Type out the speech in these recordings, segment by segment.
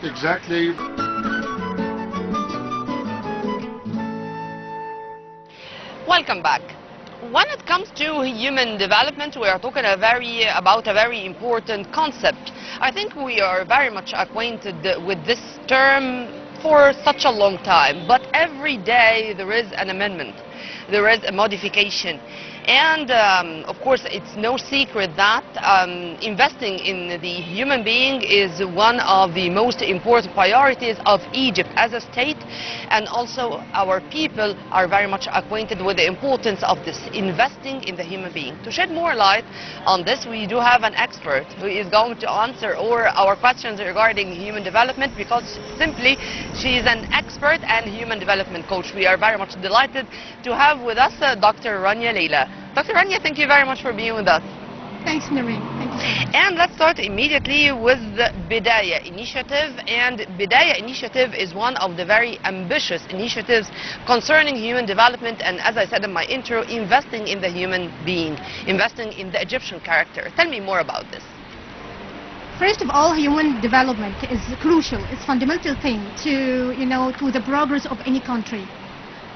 Exactly. Welcome back. When it comes to human development, we are talking about a very important concept. I think we are very much acquainted with this term for such a long time, but every day there is an amendment, there is a modification. And of course, it's no secret that investing in the human being is one of the most important priorities of Egypt as a state, and also our people are very much acquainted with the importance of this, investing in the human being. To shed more light on this, we do have an expert who is going to answer all our questions regarding human development, because simply she is an expert and human development coach. We are very much delighted to have with us Dr. Rania Lila. Dr. Rania, thank you very much for being with us. Thanks, Noreen. Thank you so much. And let's start immediately with the Bidaya initiative. And Bidaya initiative is one of the very ambitious initiatives concerning human development, and as I said in my intro, investing in the human being, investing in the Egyptian character. Tell me more about this. First of all, human development is crucial. It's a fundamental thing to, to the progress of any country.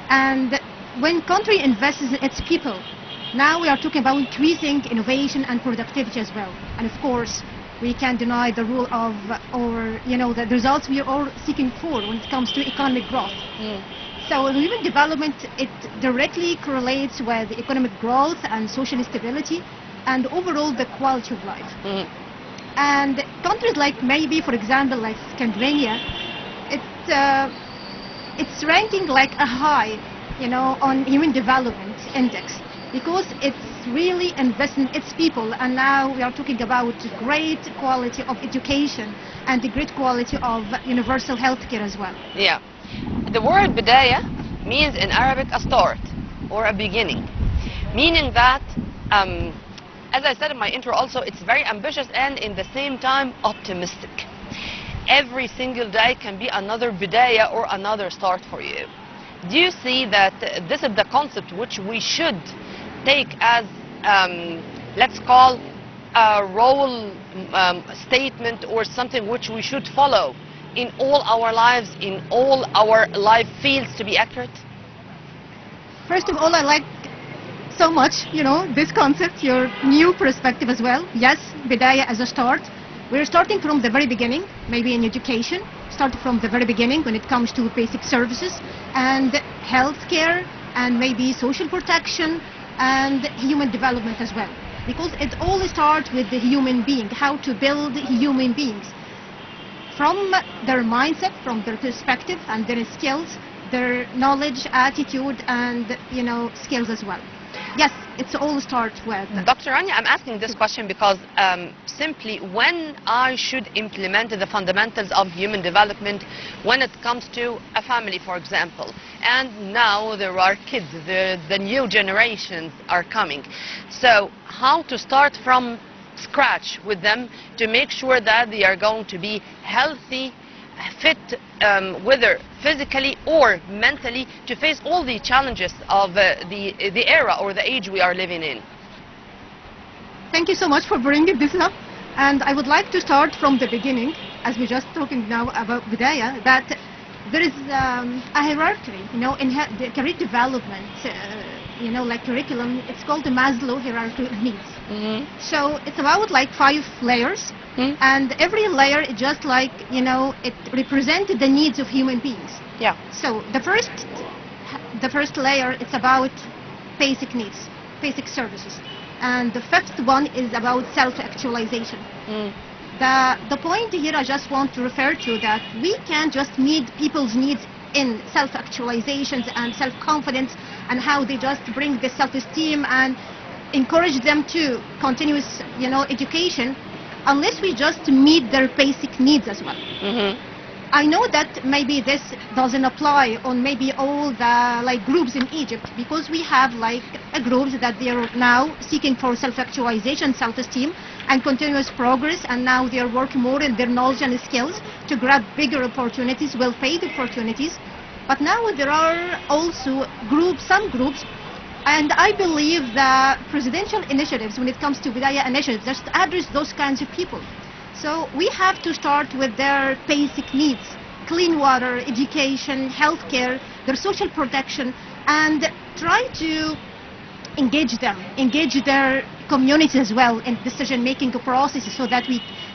And when country invests in its people, now we are talking about increasing innovation and productivity as well. And of course, we can't deny the rule of, the results we are all seeking for when it comes to economic growth. So human development, it directly correlates with economic growth and social stability and overall the quality of life. And countries like maybe, for example, like Scandinavia, it's ranking like a high, on human development index, because it's really investing in its people, and now we are talking about great quality of education and the great quality of universal health care as well. Yeah. The word Bidaya means in Arabic a start or a beginning, meaning that, as I said in my intro also, it's very ambitious and in the same time optimistic. Every single day can be another Bidaya or another start for you. Do you see that this is the concept which we should take as, let's call a role statement, or something which we should follow in all our lives, in all our life fields, to be accurate? First of all, I like so much, this concept, your new perspective as well. Yes, Bidaya as a start. We're starting from the very beginning, maybe in education, starting from the very beginning when it comes to basic services and healthcare and maybe social protection and human development as well. Because it all starts with the human being, how to build human beings. From their mindset, from their perspective and their skills, their knowledge, attitude and, skills as well. Yes, it's all starts with. Dr. Rania, I'm asking this question because simply when I should implement the fundamentals of human development when it comes to a family, for example, and now there are kids, the new generations are coming. So how to start from scratch with them to make sure that they are going to be healthy, fit, whether physically or mentally, to face all the challenges of the era or the age we are living in. Thank you so much for bringing this up. And I would like to start from the beginning, as we're just talking now about Bidaya, that there is a hierarchy, in the career development, like curriculum. It's called the Maslow hierarchy of needs. So it's about like 5 layers. And every layer is just like, it represents the needs of human beings. Yeah. So the first layer, it's about basic needs, basic services. And the 5th one is about self-actualization. The point here I just want to refer to that we can't just meet people's needs in self-actualizations and self-confidence and how they just bring the self-esteem and encourage them to continuous, education, unless we just meet their basic needs as well. I know that maybe this doesn't apply on maybe all the groups in Egypt, because we have groups that they are now seeking for self-actualization, self-esteem and continuous progress, and now they are working more in their knowledge and skills to grab bigger opportunities, well-paid opportunities. But now there are also some groups, and I believe the presidential initiatives when it comes to Bidaya initiatives just address those kinds of people. So we have to start with their basic needs: clean water, education, healthcare, their social protection, and try to engage them, engage their community as well in decision-making processes so that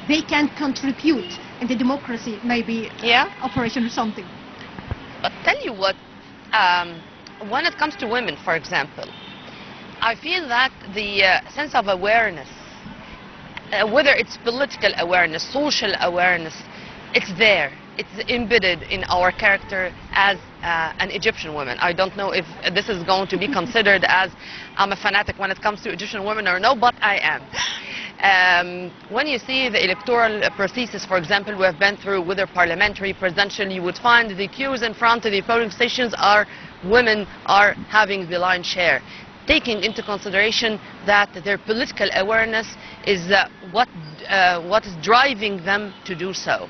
they can contribute in the democracy, maybe Yeah. operation or something. But tell you what, um, when it comes to women, for example, I feel that the sense of awareness, whether it's political awareness, social awareness, it's there. It's embedded in our character as an Egyptian woman. I don't know if this is going to be considered as I'm a fanatic when it comes to Egyptian women or no, but I am. When you see the electoral processes, for example, we have been through, whether parliamentary, presidential, you would find the queues in front of the polling stations are women are having the lion's share, taking into consideration that their political awareness is what is driving them to do so.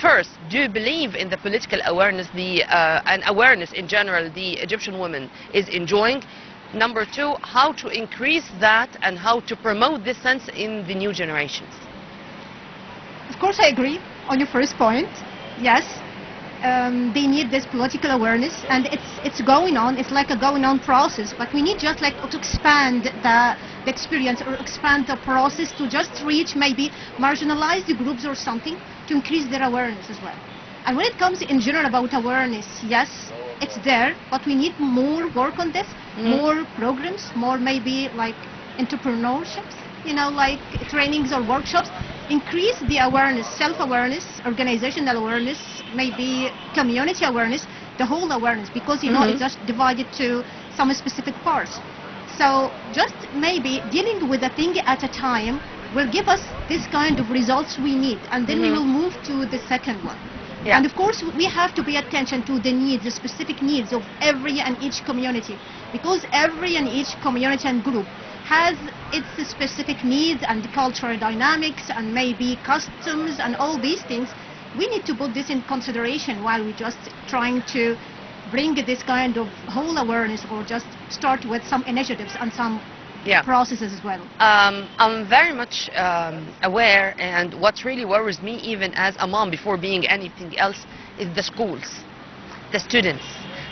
First, do you believe in the political awareness, and awareness in general the Egyptian woman is enjoying? Number two, how to increase that and how to promote this sense in the new generations? Of course, I agree on your first point. Yes, they need this political awareness, and it's going on. It's like a going on process, but we need just like to expand the experience or expand the process to just reach maybe marginalized groups or something to increase their awareness as well. And when it comes in general about awareness, yes, it's there, but we need more work on this, more programs, more maybe like entrepreneurships, like trainings or workshops, increase the awareness, self-awareness, organizational awareness, maybe community awareness, the whole awareness, because it's just divided to some specific parts. So just maybe dealing with a thing at a time will give us this kind of results we need, and then we will move to the second one. Yeah. And of course, we have to pay attention to the needs, the specific needs of every and each community, because every and each community and group has its specific needs and cultural dynamics and maybe customs and all these things. We need to put this in consideration while we're just trying to bring this kind of whole awareness, or just start with some initiatives and some processes as well. I'm very much aware, and what really worries me even as a mom before being anything else is the schools, the students,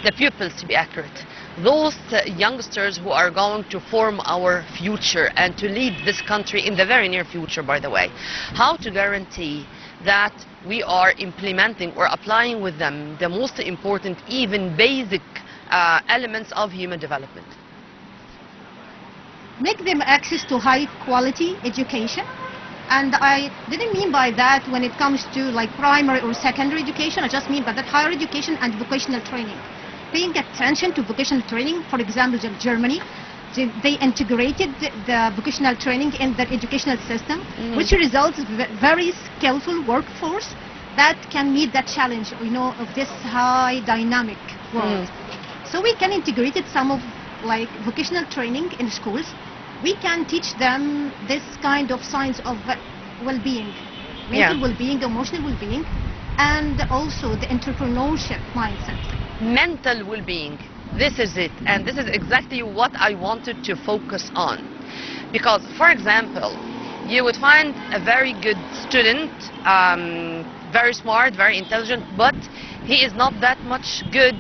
the pupils, to be accurate. Those youngsters who are going to form our future and to lead this country in the very near future, by the way. How to guarantee that we are implementing or applying with them the most important, even basic elements of human development? Make them access to high quality education. And I didn't mean by that when it comes to like primary or secondary education. I just mean by that higher education and vocational training. Paying attention to vocational training, for example, in Germany, they integrated the vocational training in their educational system, which results in very skillful workforce that can meet that challenge, of this high dynamic world. So we can integrate some of like vocational training in schools. We can teach them this kind of science of well-being, mental well-being, emotional well-being, and also the entrepreneurship mindset. Mental well-being, this is it, and this is exactly what I wanted to focus on. Because, for example, you would find a very good student, very smart, very intelligent, but he is not that much good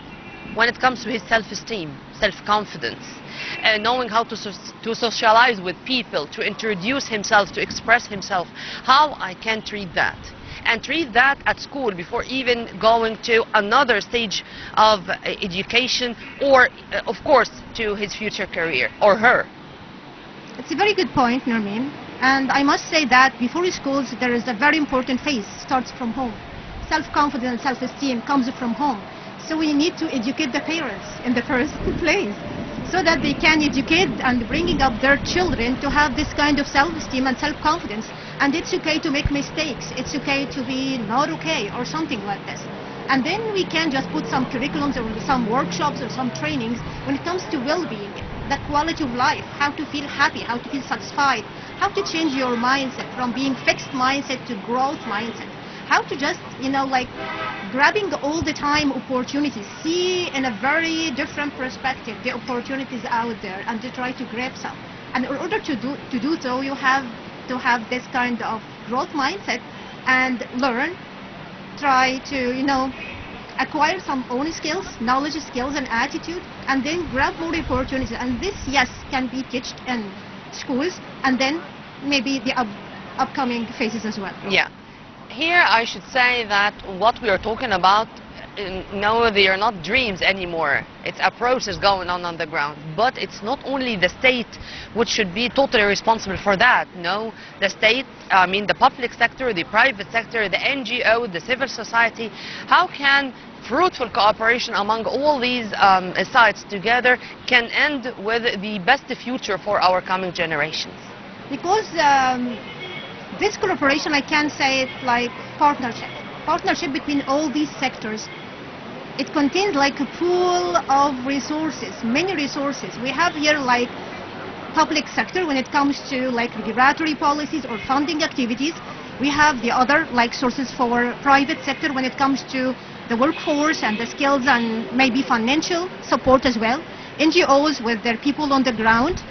when it comes to his self-esteem, self-confidence, knowing how to socialize with people, to introduce himself, to express himself. How I can treat that, and treat that at school before even going to another stage of education, or of course to his future career, or her. It's a very good point, Nermeen. And I must say that before schools there is a very important phase, starts from home. Self-confidence, self-esteem comes from home. So we need to educate the parents in the first place, so that they can educate and bringing up their children to have this kind of self-esteem and self-confidence. And it's okay to make mistakes. It's okay to be not okay or something like this. And then we can just put some curriculums or some workshops or some trainings when it comes to well-being, the quality of life, how to feel happy, how to feel satisfied, how to change your mindset from being fixed mindset to growth mindset, how to just, like grabbing all the time opportunities, see in a very different perspective the opportunities out there and to try to grab some. And in order to do so, you have to have this kind of growth mindset and learn, try to, acquire some own skills, knowledge, skills, and attitude, and then grab more opportunities. And this, yes, can be taught in schools, and then maybe the upcoming phases as well. Yeah. Here I should say that what we are talking about, no, they are not dreams anymore. It's a process going on the ground. But it's not only the state which should be totally responsible for that. No, the state, I mean the public sector, the private sector, the NGO, the civil society. How can fruitful cooperation among all these sides together can end with the best future for our coming generations? Because this cooperation, I can say it like partnership between all these sectors. It contains like a pool of resources, many resources. We have here like public sector when it comes to like regulatory policies or funding activities. We have the other like sources for private sector when it comes to the workforce and the skills and maybe financial support as well. NGOs with their people on the ground.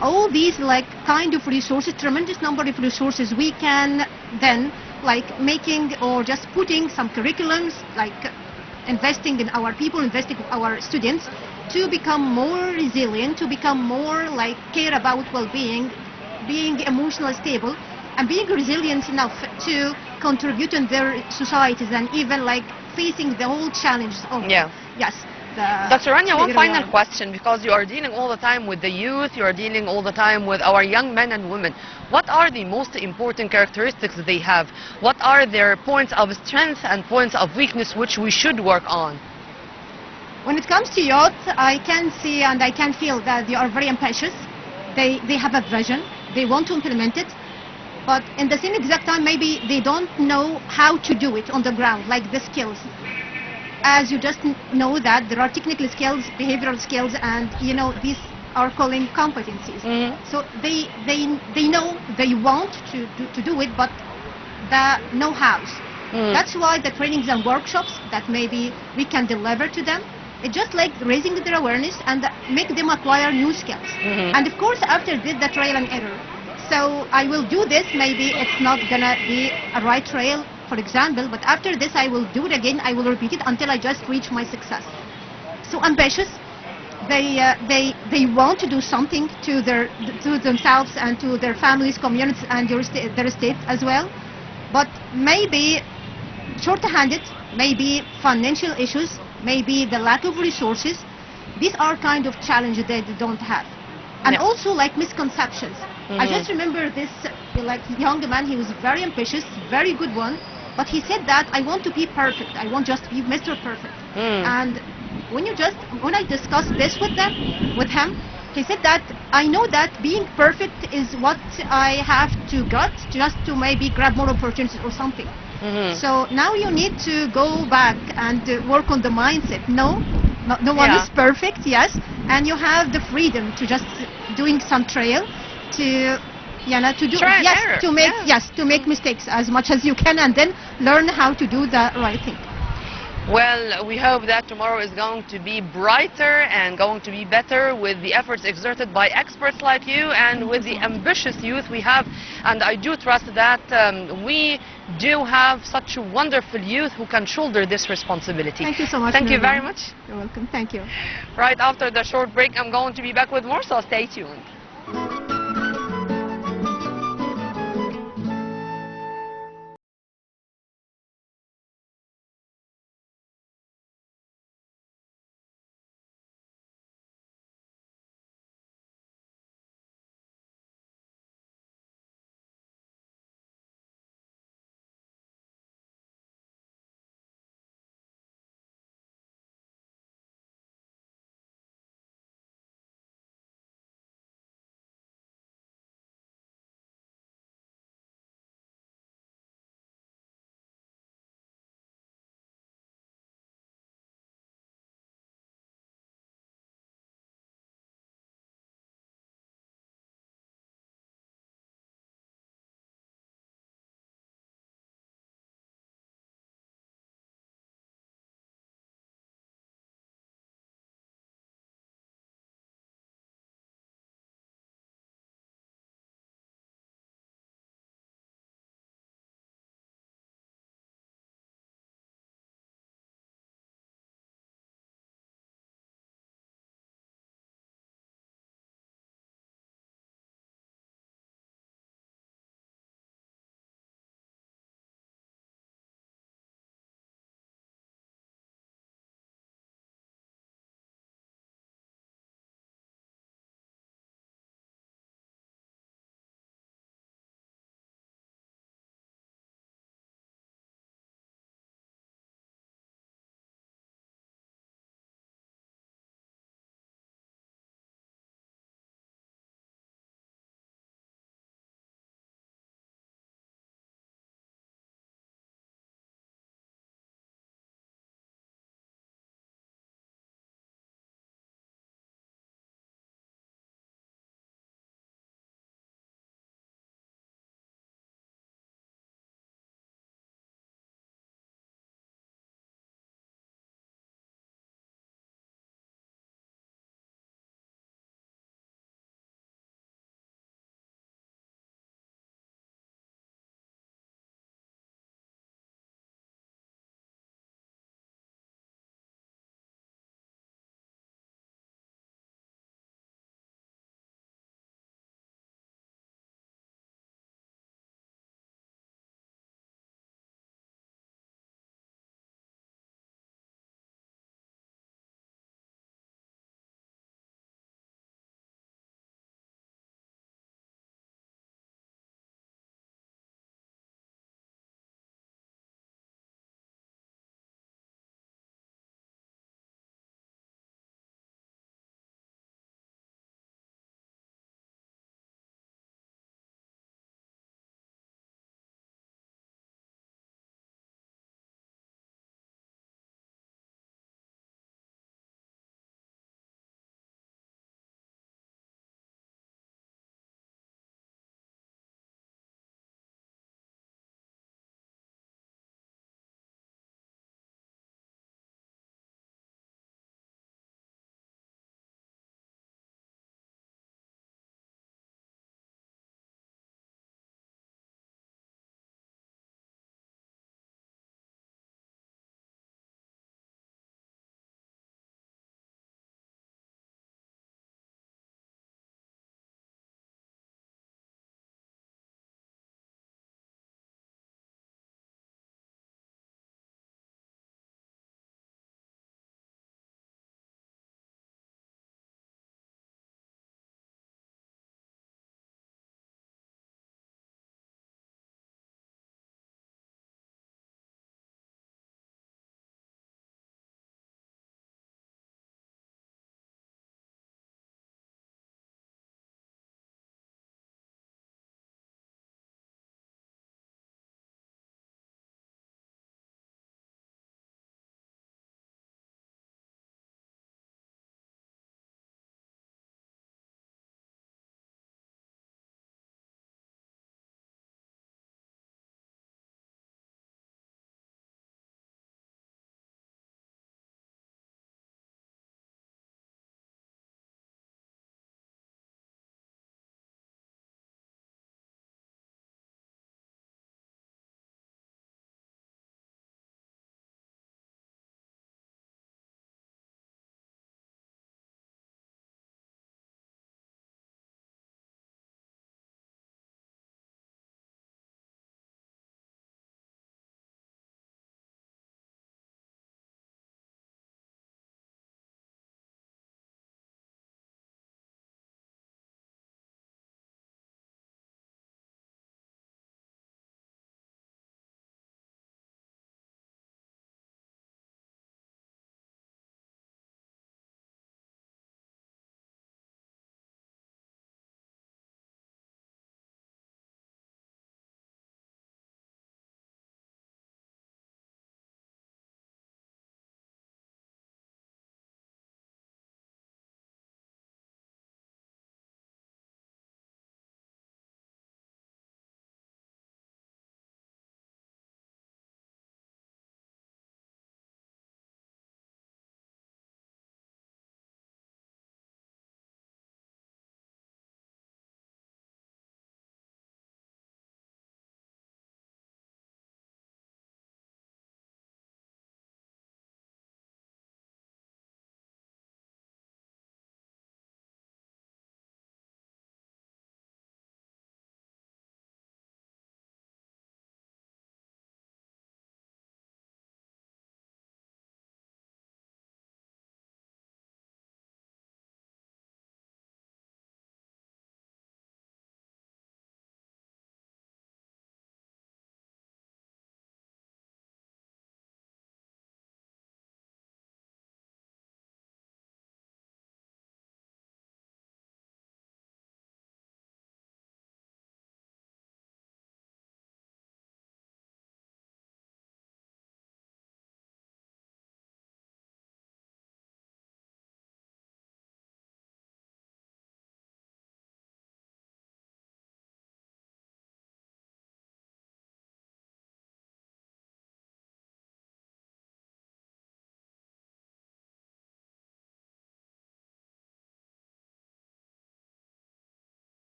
All these like kind of resources, tremendous number of resources, we can then like making or just putting some curriculums, like investing in our people, investing in our students to become more resilient, to become more like care about well-being, being emotionally stable, and being resilient enough to contribute in their societies and even like facing the whole challenges of yes. Dr. Rania, one final question, because you are dealing all the time with the youth, you are dealing all the time with our young men and women. What are the most important characteristics they have? What are their points of strength and points of weakness which we should work on? When it comes to youth, I can see and I can feel that they are very ambitious. They have a vision, they want to implement it, but in the same exact time maybe they don't know how to do it on the ground, like the skills. As you just know that there are technical skills, behavioral skills, and these are calling competencies. So they know they want to do it, but the know-hows. That's why the trainings and workshops that maybe we can deliver to them, it's just like raising their awareness and make them acquire new skills. And of course after this, the trial and error. So I will do this, maybe it's not gonna be a right trail, for example, but after this I will do it again, I will repeat it until I just reach my success. So ambitious, they want to do something to themselves and to their families, communities, and their state as well, but maybe short-handed, maybe financial issues, maybe the lack of resources. These are kind of challenges that they don't have. And also like misconceptions. I just remember this like young man, he was very ambitious, very good one, but he said that I want to be perfect, I want just to be Mr. Perfect. And when I discussed this with him, he said that I know that being perfect is what I have to get just to maybe grab more opportunities or something. So now you need to go back and work on the mindset. No one is perfect, yes, and you have the freedom to just doing some trial to do to make mistakes as much as you can, and then learn how to do the right thing. Well, we hope that tomorrow is going to be brighter and going to be better with the efforts exerted by experts like you and with the ambitious youth we have. And I do trust that we do have such wonderful youth who can shoulder this responsibility. Thank you so much. Thank you very much. You're welcome. Thank you. Right after the short break, I'm going to be back with more, so stay tuned.